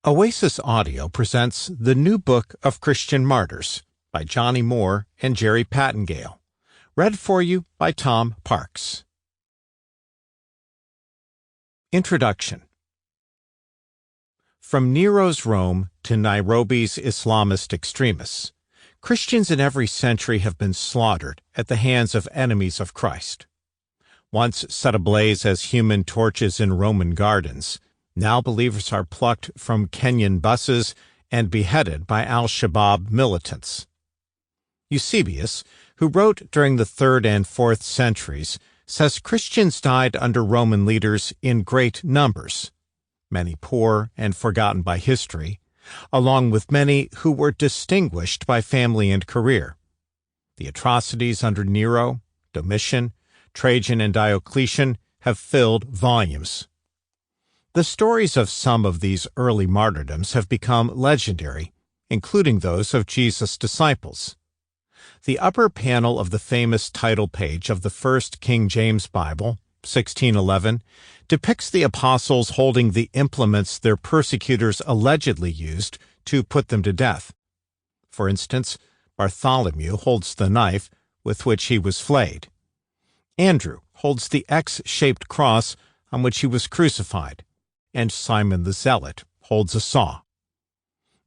Oasis Audio presents The New Book of Christian Martyrs by Johnny Moore and Jerry Pattengale. Read for you by Tom Parks. Introduction. From Nero's Rome to Nairobi's Islamist extremists, Christians in every century have been slaughtered at the hands of enemies of Christ. Once set ablaze as human torches in Roman gardens, now believers are plucked from Kenyan buses and beheaded by al-Shabaab militants. Eusebius, who wrote during the 3rd and 4th centuries, says Christians died under Roman leaders in great numbers, many poor and forgotten by history, along with many who were distinguished by family and career. The atrocities under Nero, Domitian, Trajan, and Diocletian have filled volumes. The stories of some of these early martyrdoms have become legendary, including those of Jesus' disciples. The upper panel of the famous title page of the First King James Bible, 1611, depicts the apostles holding the implements their persecutors allegedly used to put them to death. For instance, Bartholomew holds the knife with which he was flayed. Andrew holds the X-shaped cross on which he was crucified, and Simon the Zealot holds a saw.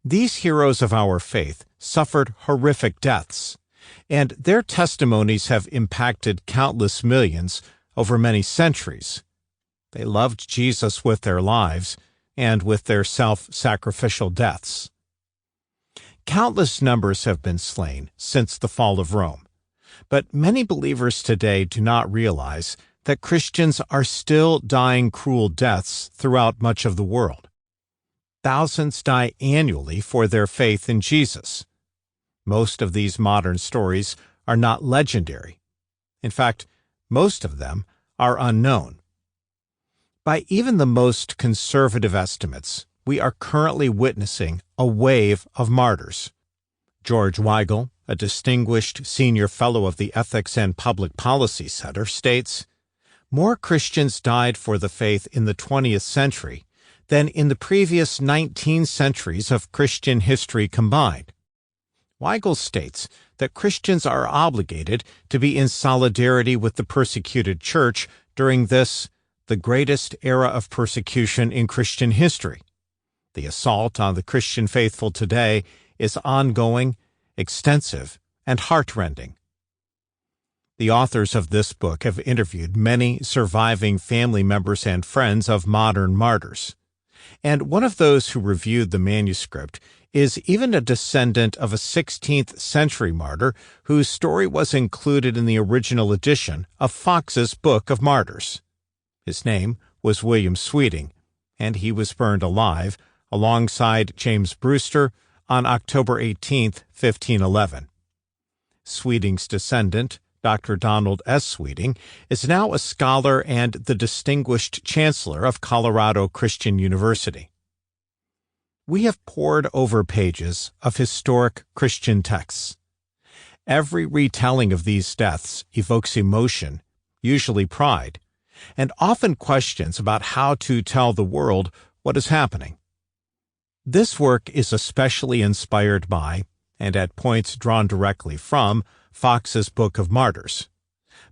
These heroes of our faith suffered horrific deaths, and their testimonies have impacted countless millions over many centuries. They loved Jesus with their lives and with their self-sacrificial deaths. Countless numbers have been slain since the fall of Rome, but many believers today do not realize that Christians are still dying cruel deaths throughout much of the world. Thousands die annually for their faith in Jesus. Most of these modern stories are not legendary. In fact, most of them are unknown. By even the most conservative estimates, we are currently witnessing a wave of martyrs. George Weigel, a distinguished senior fellow of the Ethics and Public Policy Center, states, "More Christians died for the faith in the 20th century than in the previous 19 centuries of Christian history combined." Weigel states that Christians are obligated to be in solidarity with the persecuted church during this, the greatest era of persecution in Christian history. The assault on the Christian faithful today is ongoing, extensive, and heartrending. The authors of this book have interviewed many surviving family members and friends of modern martyrs, and one of those who reviewed the manuscript is even a descendant of a 16th century martyr whose story was included in the original edition of Fox's Book of Martyrs. His name was William Sweeting, and he was burned alive alongside James Brewster on October 18, 1511. Sweeting's descendant, Dr. Donald S. Sweeting, is now a scholar and the distinguished chancellor of Colorado Christian University. We have pored over pages of historic Christian texts. Every retelling of these deaths evokes emotion, usually pride, and often questions about how to tell the world what is happening. This work is especially inspired by, and at points drawn directly from, Fox's Book of Martyrs,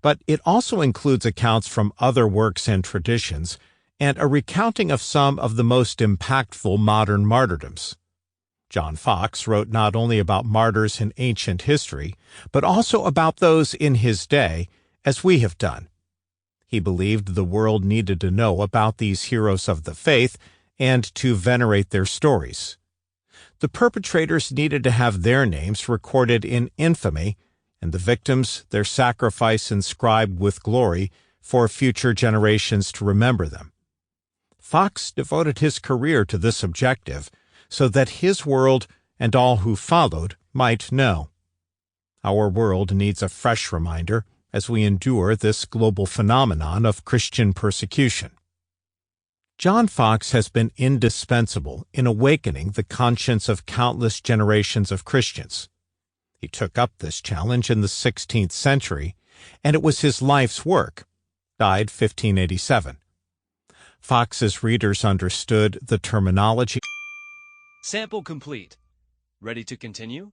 but it also includes accounts from other works and traditions and a recounting of some of the most impactful modern martyrdoms. John Fox wrote not only about martyrs in ancient history, but also about those in his day, as we have done. He believed the world needed to know about these heroes of the faith and to venerate their stories. The perpetrators needed to have their names recorded in infamy, and the victims their sacrifice inscribed with glory for future generations to remember them. Fox devoted his career to this objective so that his world and all who followed might know. Our world needs a fresh reminder as we endure this global phenomenon of Christian persecution. John Fox has been indispensable in awakening the conscience of countless generations of Christians. He took up this challenge in the 16th century, and it was his life's work. Died 1587. Fox's readers understood the terminology Sample complete. Ready to continue?